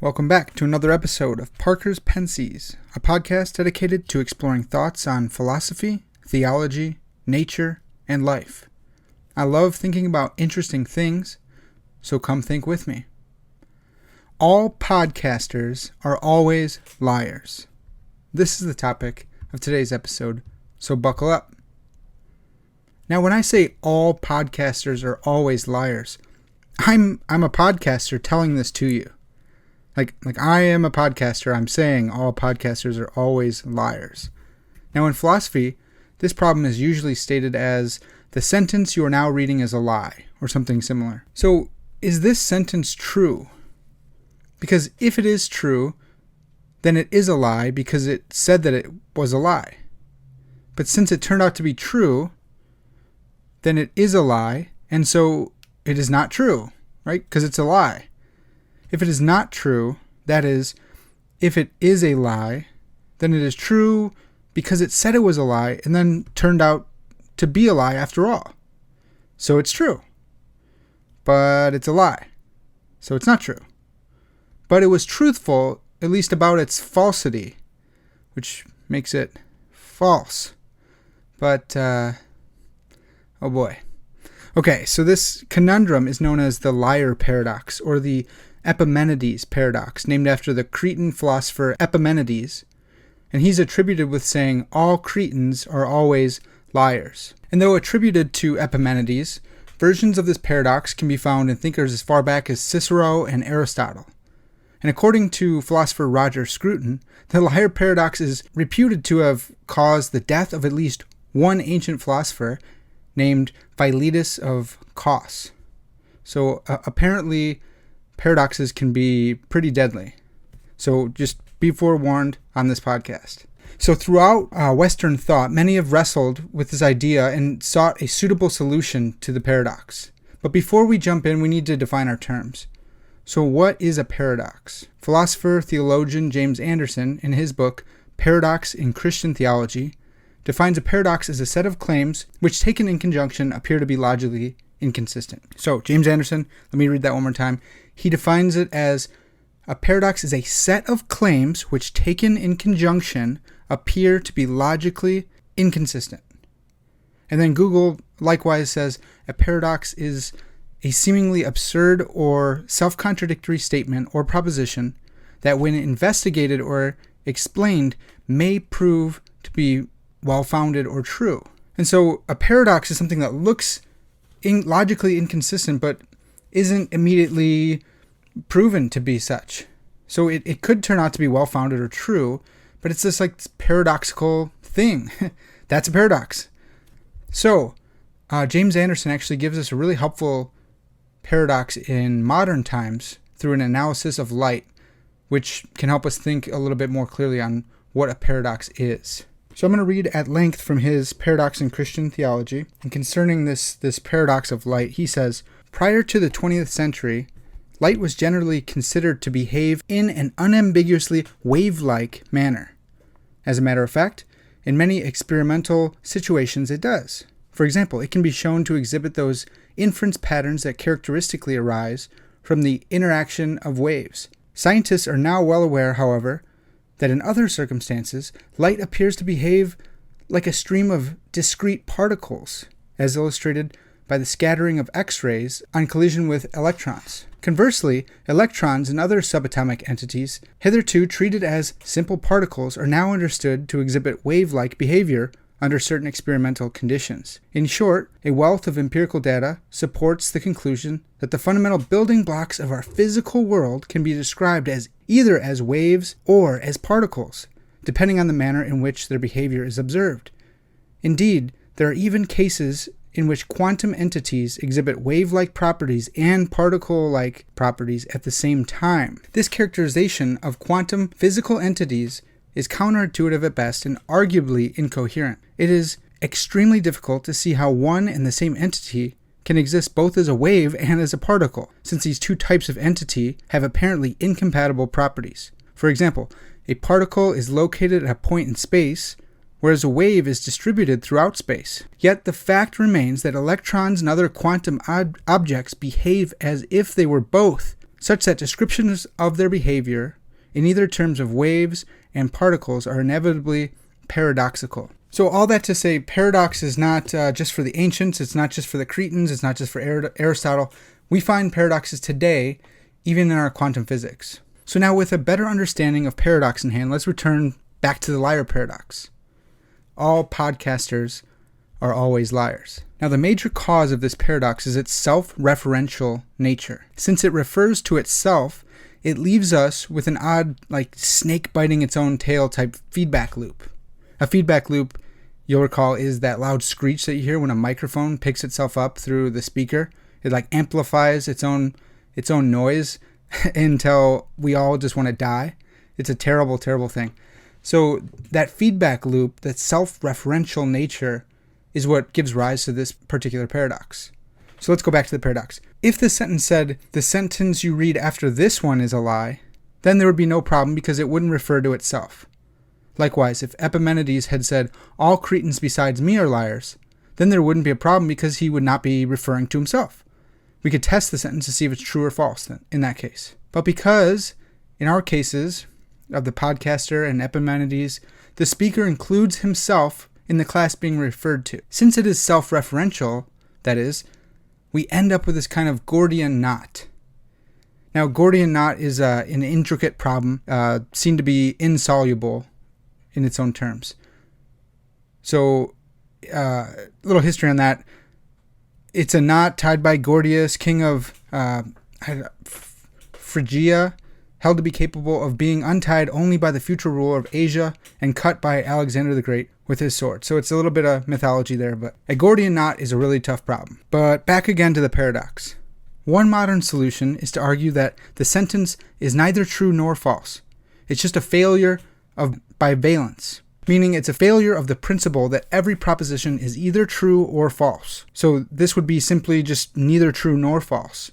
Welcome back to another episode of Parker's Pensies, a podcast dedicated to exploring thoughts on philosophy, theology, nature, and life. I love thinking about interesting things, so come think with me. All podcasters are always liars. This is the topic of today's episode, so buckle up. Now, when I say all podcasters are always liars, I'm a podcaster telling this to you. Like I am a podcaster, I'm saying all podcasters are always liars. Now in philosophy, this problem is usually stated as the sentence you are now reading is a lie, or something similar. So is this sentence true? Because if it is true, then it is a lie because it said that it was a lie. But since it turned out to be true, then it is a lie, and so it is not true, right? Because it's a lie. If it is not true, that is, if it is a lie, then it is true because it said it was a lie and then turned out to be a lie after all. So it's true. But it's a lie. So it's not true. But it was truthful, at least about its falsity, which makes it false. But, oh boy. Okay, so this conundrum is known as the liar paradox, or the Epimenides paradox, named after the Cretan philosopher Epimenides, and he's attributed with saying all Cretans are always liars. And though attributed to Epimenides, versions of this paradox can be found in thinkers as far back as Cicero and Aristotle. And according to philosopher Roger Scruton, the liar paradox is reputed to have caused the death of at least one ancient philosopher named Philetus of Cos. So apparently paradoxes can be pretty deadly. So just be forewarned on this podcast. So throughout Western thought, many have wrestled with this idea and sought a suitable solution to the paradox. But before we jump in, we need to define our terms. So what is a paradox? Philosopher, theologian James Anderson, in his book, Paradox in Christian Theology, defines a paradox as a set of claims which, taken in conjunction, appear to be logically inconsistent. So James Anderson, let me read that one more time. He defines it as a paradox is a set of claims which, taken in conjunction, appear to be logically inconsistent. And then Google likewise says a paradox is a seemingly absurd or self-contradictory statement or proposition that, when investigated or explained, may prove to be well-founded or true. And so a paradox is something that looks logically inconsistent but isn't immediately proven to be such. So it could turn out to be well-founded or true, but it's this paradoxical thing. That's a paradox. So James Anderson actually gives us a really helpful paradox in modern times through an analysis of light, which can help us think a little bit more clearly on what a paradox is. So I'm going to read at length from his Paradox in Christian Theology. And concerning this paradox of light, he says, prior to the 20th century, light was generally considered to behave in an unambiguously wave-like manner. As a matter of fact, in many experimental situations it does. For example, it can be shown to exhibit those inference patterns that characteristically arise from the interaction of waves. Scientists are now well aware, however, that in other circumstances, light appears to behave like a stream of discrete particles, as illustrated by the scattering of X-rays on collision with electrons. Conversely, electrons and other subatomic entities, hitherto treated as simple particles, are now understood to exhibit wave-like behavior under certain experimental conditions. In short, a wealth of empirical data supports the conclusion that the fundamental building blocks of our physical world can be described as either as waves or as particles, depending on the manner in which their behavior is observed. Indeed, there are even cases in which quantum entities exhibit wave-like properties and particle-like properties at the same time. This characterization of quantum physical entities is counterintuitive at best and arguably incoherent. It is extremely difficult to see how one and the same entity can exist both as a wave and as a particle, since these two types of entity have apparently incompatible properties. For example, a particle is located at a point in space, whereas a wave is distributed throughout space. Yet the fact remains that electrons and other quantum objects behave as if they were both such that descriptions of their behavior in either terms of waves and particles are inevitably paradoxical. So all that to say, paradox is not just for the ancients, it's not just for the Cretans, it's not just for Aristotle. We find paradoxes today, even in our quantum physics. So now with a better understanding of paradox in hand, let's return back to the liar paradox. All podcasters are always liars. Now the major cause of this paradox is its self-referential nature. Since it refers to itself, it leaves us with an odd, like snake biting its own tail type feedback loop. A feedback loop, you'll recall, is that loud screech that you hear when a microphone picks itself up through the speaker. It like amplifies its own noise until we all just want to die. It's a terrible, terrible thing. So that feedback loop, that self-referential nature, is what gives rise to this particular paradox. So let's go back to the paradox. If the sentence said, the sentence you read after this one is a lie, then there would be no problem because it wouldn't refer to itself. Likewise, if Epimenides had said, all Cretans besides me are liars, then there wouldn't be a problem because he would not be referring to himself. We could test the sentence to see if it's true or false in that case. But because, in our cases, of the podcaster and Epimenides, the speaker includes himself in the class being referred to. Since it is self-referential, that is, we end up with this kind of Gordian knot. Now, Gordian knot is an intricate problem, seen to be insoluble in its own terms. So, little history on that. It's a knot tied by Gordius, king of Phrygia, held to be capable of being untied only by the future ruler of Asia and cut by Alexander the Great with his sword. So it's a little bit of mythology there, but a Gordian knot is a really tough problem. But back again to the paradox. One modern solution is to argue that the sentence is neither true nor false. It's just a failure of bivalence, meaning it's a failure of the principle that every proposition is either true or false. So this would be simply just neither true nor false.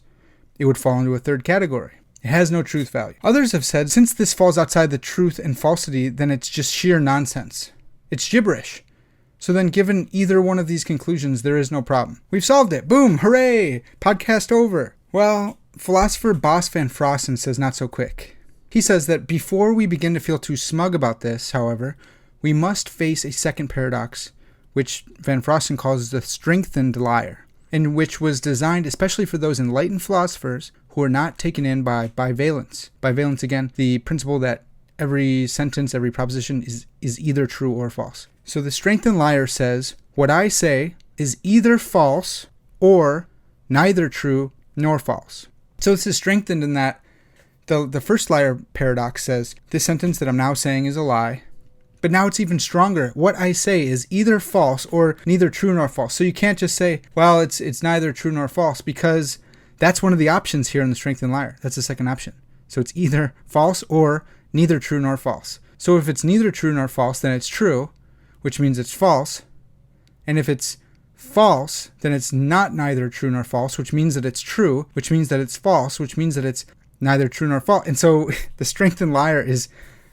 It would fall into a third category. It has no truth value. Others have said, since this falls outside the truth and falsity, then it's just sheer nonsense. It's gibberish. So then given either one of these conclusions, there is no problem. We've solved it. Boom! Hooray! Podcast over. Well, philosopher Bas van Frossen says not so quick. He says that before we begin to feel too smug about this, however, we must face a second paradox, which Van Frossen calls the strengthened liar, and which was designed especially for those enlightened philosophers who are not taken in by bivalence. Bivalence, again, the principle that every sentence, every proposition is either true or false. So the strengthened liar says, what I say is either false or neither true nor false. So this is strengthened in that the first liar paradox says, this sentence that I'm now saying is a lie, but now it's even stronger. What I say is either false or neither true nor false. So you can't just say, well, it's neither true nor false, because that's one of the options here in the strengthened liar. That's the second option. So it's either false or neither true nor false. So if it's neither true nor false, then it's true, which means it's false. And if it's false, then it's not neither true nor false, which means that it's true, which means that it's false, which means that it's neither true nor false. And so the strengthened liar is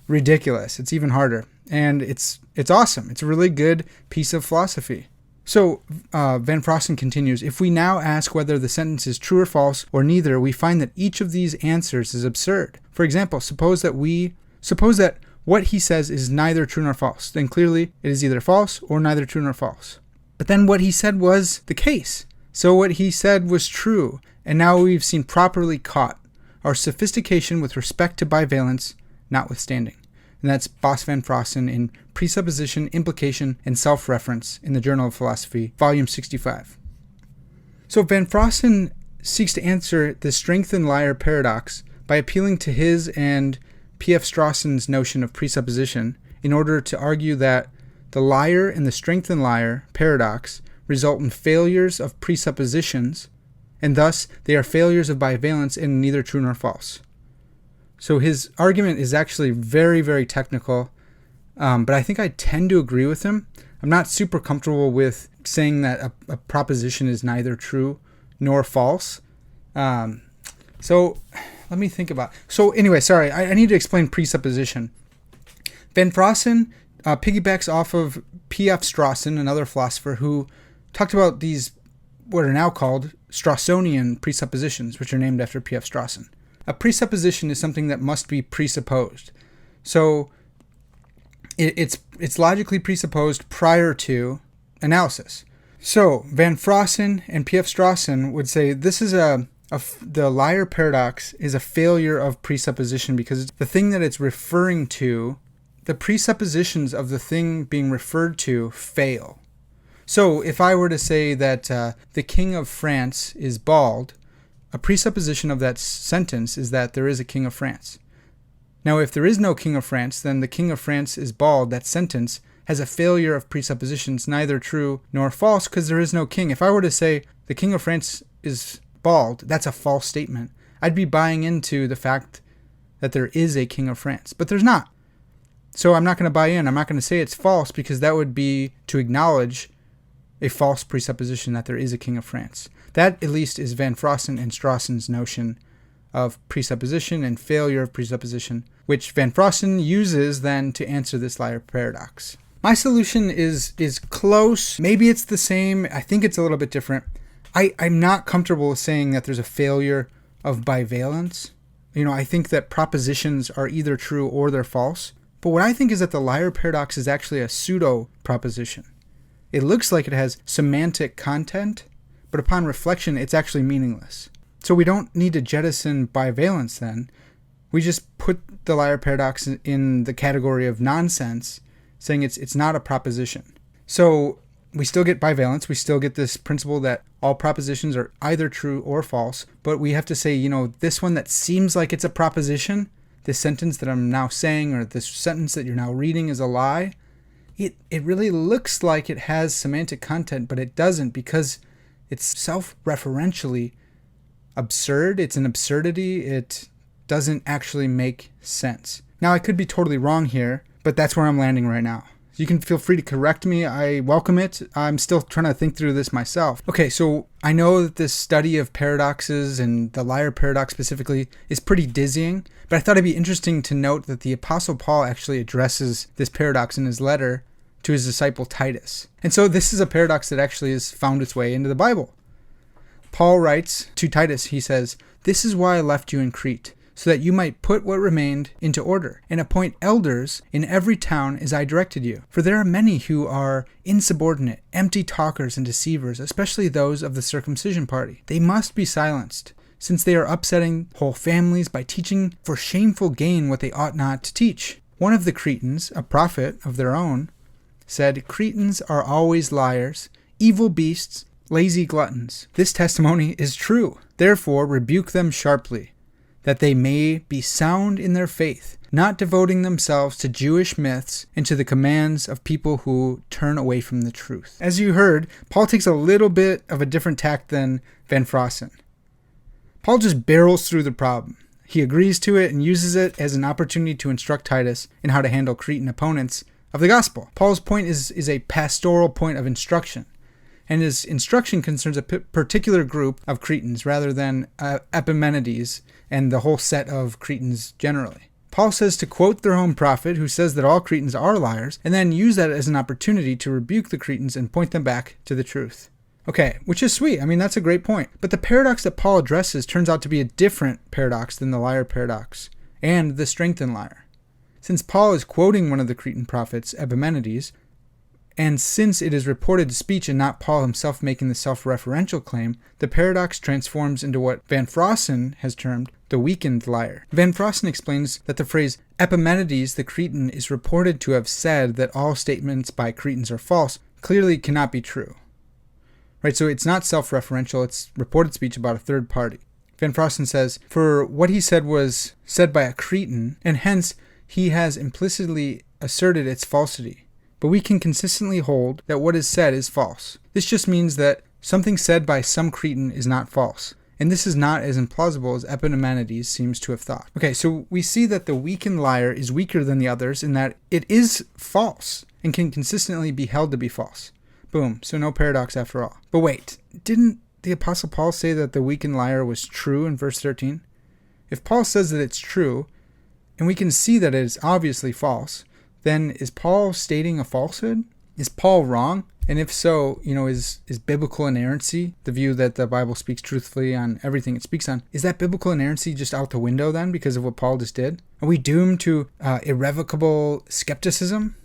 ridiculous. It's even harder. And it's awesome. It's a really good piece of philosophy. So Van Frossen continues, if we now ask whether the sentence is true or false or neither, we find that each of these answers is absurd. For example, suppose that what he says is neither true nor false. Then clearly it is either false or neither true nor false. But then what he said was the case. So what he said was true. And now we've seen properly caught, our sophistication with respect to bivalence notwithstanding. And that's Bas van Frossen in Presupposition, Implication, and Self-Reference in the Journal of Philosophy, Volume 65. So Van Frossen seeks to answer the strengthened liar paradox by appealing to his and P.F. Strawson's notion of presupposition in order to argue that the liar and the strengthened liar paradox result in failures of presuppositions, and thus they are failures of bivalence and neither true nor false. So his argument is actually very, very technical, but I think I tend to agree with him. I'm not super comfortable with saying that a proposition is neither true nor false. So let me think about it. So anyway, sorry, I need to explain presupposition. Van Frossen piggybacks off of P.F. Strawson, another philosopher, who talked about these, what are now called Strawsonian presuppositions, which are named after P.F. Strawson. A presupposition is something that must be presupposed. So it's logically presupposed prior to analysis. So Van Frossen and P.F. Strawson would say this is the liar paradox is a failure of presupposition because the thing that it's referring to, the presuppositions of the thing being referred to fail. So if I were to say that the King of France is bald, a presupposition of that sentence is that there is a King of France. Now, if there is no King of France, then the King of France is bald. That sentence has a failure of presuppositions, neither true nor false, because there is no king. If I were to say the King of France is bald, that's a false statement. I'd be buying into the fact that there is a King of France, but there's not. So I'm not going to buy in. I'm not going to say it's false because that would be to acknowledge a false presupposition that there is a King of France. That, at least, is Van Frossen and Strawson's notion of presupposition and failure of presupposition, which Van Frossen uses then to answer this liar paradox. My solution is close. Maybe it's the same. I think it's a little bit different. I'm not comfortable with saying that there's a failure of bivalence. I think that propositions are either true or they're false. But what I think is that the liar paradox is actually a pseudo proposition. It looks like it has semantic content, but upon reflection, it's actually meaningless. So we don't need to jettison bivalence then. We just put the liar paradox in the category of nonsense, saying it's not a proposition. So we still get bivalence. We still get this principle that all propositions are either true or false, but we have to say, this one that seems like it's a proposition, this sentence that I'm now saying, or this sentence that you're now reading is a lie. It really looks like it has semantic content, but it doesn't because it's self-referentially absurd. It's an absurdity. It doesn't actually make sense. Now, I could be totally wrong here, but that's where I'm landing right now. You can feel free to correct me. I welcome it. I'm still trying to think through this myself. Okay, so I know that this study of paradoxes and the liar paradox specifically is pretty dizzying, but I thought it'd be interesting to note that the Apostle Paul actually addresses this paradox in his letter to his disciple Titus. And so this is a paradox that actually has found its way into the Bible. Paul writes to Titus, he says, "This is why I left you in Crete, so that you might put what remained into order, and appoint elders in every town as I directed you. For there are many who are insubordinate, empty talkers and deceivers, especially those of the circumcision party. They must be silenced, since they are upsetting whole families by teaching for shameful gain what they ought not to teach." One of the Cretans, a prophet of their own, said, "Cretans are always liars, evil beasts, lazy gluttons." This testimony is true. Therefore, rebuke them sharply, that they may be sound in their faith, not devoting themselves to Jewish myths and to the commands of people who turn away from the truth. As you heard, Paul takes a little bit of a different tack than Van Frossen. Paul just barrels through the problem. He agrees to it and uses it as an opportunity to instruct Titus in how to handle Cretan opponents of the gospel. Paul's point is a pastoral point of instruction, and his instruction concerns a particular group of Cretans rather than Epimenides and the whole set of Cretans generally. Paul says to quote their own prophet who says that all Cretans are liars, and then use that as an opportunity to rebuke the Cretans and point them back to the truth. Okay, which is sweet. I mean, that's a great point. But the paradox that Paul addresses turns out to be a different paradox than the liar paradox and the strengthened liar. Since Paul is quoting one of the Cretan prophets, Epimenides, and since it is reported speech and not Paul himself making the self-referential claim, the paradox transforms into what Van Frossen has termed the weakened liar. Van Frossen explains that the phrase Epimenides the Cretan is reported to have said that all statements by Cretans are false clearly cannot be true. Right, so it's not self-referential, it's reported speech about a third party. Van Frossen says, for what he said was said by a Cretan, and hence he has implicitly asserted its falsity. But we can consistently hold that what is said is false. This just means that something said by some Cretan is not false. And this is not as implausible as Epimenides seems to have thought. Okay, so we see that the weakened liar is weaker than the others in that it is false and can consistently be held to be false. Boom, so no paradox after all. But wait, didn't the Apostle Paul say that the weakened liar was true in verse 13? If Paul says that it's true, and we can see that it is obviously false, then is Paul stating a falsehood? Is Paul wrong? And if so, is biblical inerrancy, the view that the Bible speaks truthfully on everything it speaks on, is that biblical inerrancy just out the window then because of what Paul just did? Are we doomed to irrevocable skepticism?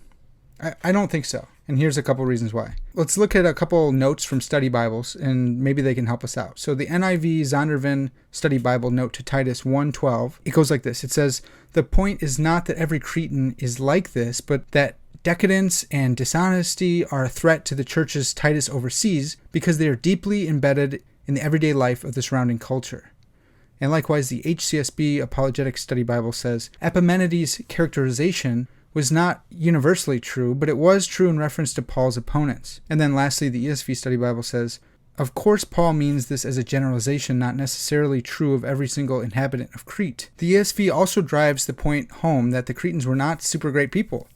I don't think so. And here's a couple reasons why. Let's look at a couple notes from study Bibles, and maybe they can help us out. So the NIV Zondervan Study Bible note to Titus 1:12, it goes like this. It says, "The point is not that every Cretan is like this, but that decadence and dishonesty are a threat to the churches Titus oversees because they are deeply embedded in the everyday life of the surrounding culture." And likewise, the HCSB Apologetic Study Bible says, "Epimenides' characterization was not universally true, but it was true in reference to Paul's opponents." And then lastly, the ESV Study Bible says, "Of course, Paul means this as a generalization, not necessarily true of every single inhabitant of Crete." The ESV also drives the point home that the Cretans were not super great people.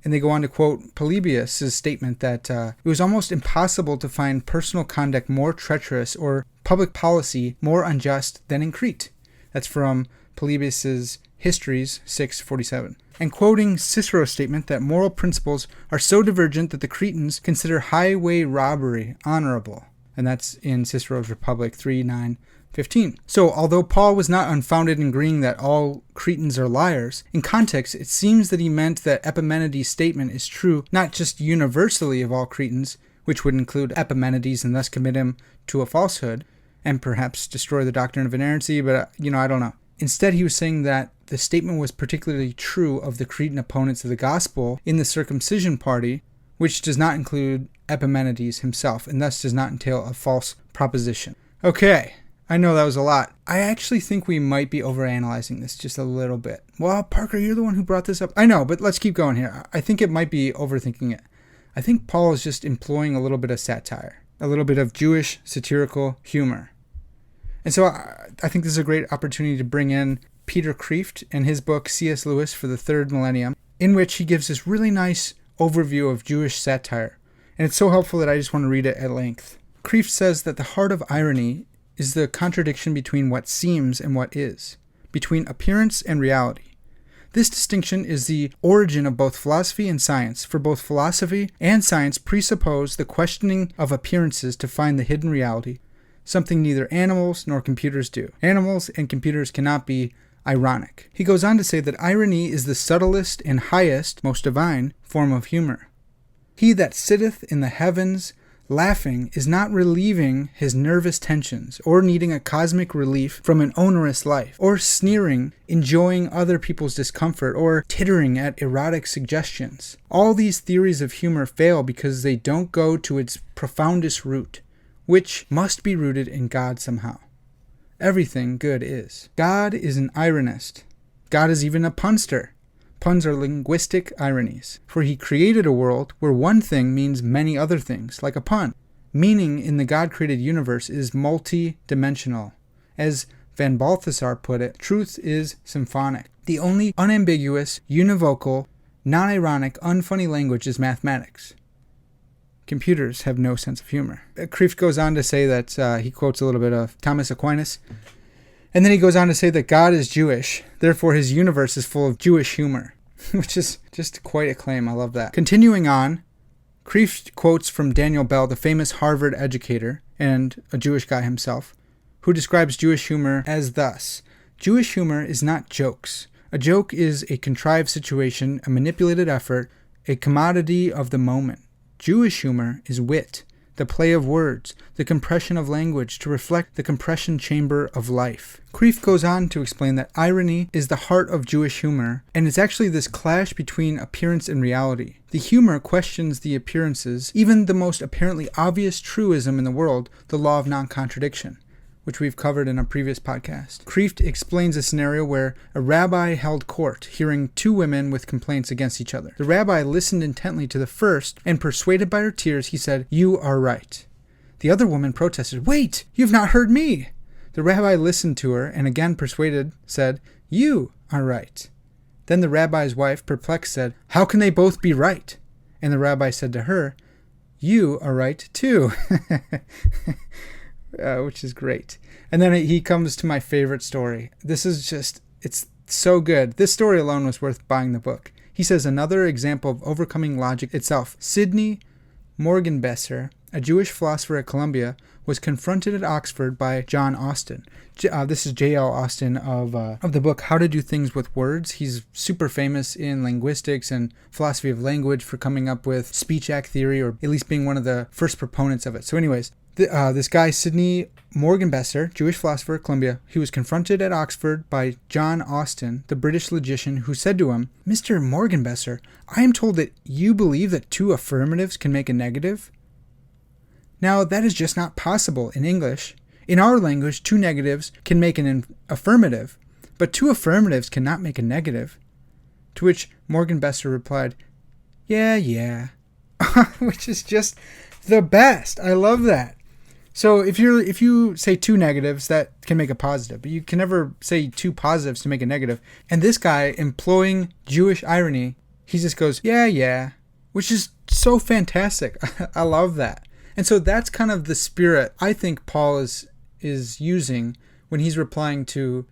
And they go on to quote Polybius' statement that it was almost impossible to find personal conduct more treacherous or public policy more unjust than in Crete. That's from Polybius' Histories 6:47. And quoting Cicero's statement that moral principles are so divergent that the Cretans consider highway robbery honorable. And that's in Cicero's Republic 3:9-15. So although Paul was not unfounded in agreeing that all Cretans are liars, in context it seems that he meant that Epimenides' statement is true not just universally of all Cretans, which would include Epimenides and thus commit him to a falsehood, and perhaps destroy the doctrine of inerrancy, but I don't know. Instead, he was saying that the statement was particularly true of the Cretan opponents of the gospel in the circumcision party, which does not include Epimenides himself, and thus does not entail a false proposition. Okay, I know that was a lot. I actually think we might be overanalyzing this just a little bit. Well, Parker, you're the one who brought this up. I know, but let's keep going here. I think it might be overthinking it. I think Paul is just employing a little bit of satire, a little bit of Jewish satirical humor. And so I think this is a great opportunity to bring in Peter Kreeft and his book C.S. Lewis for the Third Millennium, in which he gives this really nice overview of Jewish satire. And it's so helpful that I just want to read it at length. Kreeft says that the heart of irony is the contradiction between what seems and what is, between appearance and reality. This distinction is the origin of both philosophy and science, for both philosophy and science presuppose the questioning of appearances to find the hidden reality, something neither animals nor computers do. Animals and computers cannot be ironic. He goes on to say that irony is the subtlest and highest, most divine, form of humor. He that sitteth in the heavens laughing is not relieving his nervous tensions, or needing a cosmic relief from an onerous life, or sneering, enjoying other people's discomfort, or tittering at erotic suggestions. All these theories of humor fail because they don't go to its profoundest root, which must be rooted in God somehow. Everything good is. God is an ironist. God is even a punster. Puns are linguistic ironies, for he created a world where one thing means many other things, like a pun. Meaning in the God-created universe is multi-dimensional. As Van Balthasar put it, truth is symphonic. The only unambiguous, univocal, non-ironic, unfunny language is mathematics. Computers have no sense of humor. Kreeft goes on to say that he quotes a little bit of Thomas Aquinas, and then he goes on to say that God is Jewish, therefore his universe is full of Jewish humor, which is just quite a claim. I love that. Continuing on, Kreeft quotes from Daniel Bell, the famous Harvard educator and a Jewish guy himself, who describes Jewish humor as thus: Jewish humor is not jokes. A joke is a contrived situation, a manipulated effort, a commodity of the moment. Jewish humor is wit, the play of words, the compression of language to reflect the compression chamber of life. Kreeft goes on to explain that irony is the heart of Jewish humor, and it's actually this clash between appearance and reality. The humor questions the appearances, even the most apparently obvious truism in the world, the law of non-contradiction, which we've covered in a previous podcast. Kreeft explains a scenario where a rabbi held court, hearing two women with complaints against each other. The rabbi listened intently to the first, and persuaded by her tears, he said, "You are right." The other woman protested, "Wait, you have not heard me." The rabbi listened to her, and again persuaded, said, "You are right." Then the rabbi's wife, perplexed, said, "How can they both be right?" And the rabbi said to her, "You are right too." Which is great. And then he comes to my favorite story. This is just, it's so good. This story alone was worth buying the book. He says another example of overcoming logic itself. Sidney Morgenbesser, a Jewish philosopher at Columbia, was confronted at Oxford by John Austin. This is J.L. Austin of the book How to Do Things with Words. He's super famous in linguistics and philosophy of language for coming up with speech act theory, or at least being one of the first proponents of it. So anyways, this guy, Sidney Morgenbesser, Jewish philosopher at Columbia, he was confronted at Oxford by John Austin, the British logician, who said to him, "Mr. Morgenbesser, I am told that you believe that two affirmatives can make a negative. Now, that is just not possible in English. In our language, two negatives can make an affirmative, but two affirmatives cannot make a negative." To which Morgenbesser replied, yeah, which is just the best. I love that. So if you say two negatives, that can make a positive, but you can never say two positives to make a negative. And this guy, employing Jewish irony, he just goes, yeah, which is so fantastic. I love that. And so that's kind of the spirit I think Paul is using when he's replying to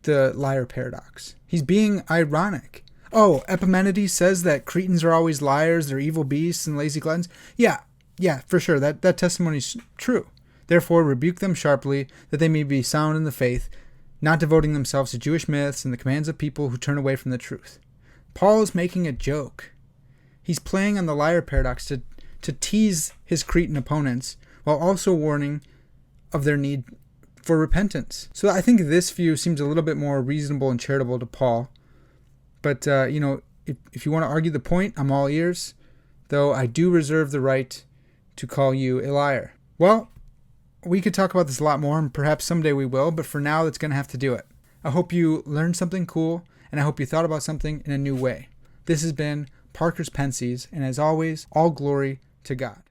the liar paradox. He's being ironic. Oh, Epimenides says that Cretans are always liars, they're evil beasts and lazy gluttons. Yeah, for sure. That testimony is true. Therefore, rebuke them sharply, that they may be sound in the faith, not devoting themselves to Jewish myths and the commands of people who turn away from the truth. Paul is making a joke. He's playing on the liar paradox to tease his Cretan opponents, while also warning of their need for repentance. So I think this view seems a little bit more reasonable and charitable to Paul. But, if you want to argue the point, I'm all ears, though I do reserve the right to call you a liar. Well, we could talk about this a lot more, and perhaps someday we will, but for now, that's going to have to do it. I hope you learned something cool, and I hope you thought about something in a new way. This has been Parker's Pensies, and as always, all glory to God.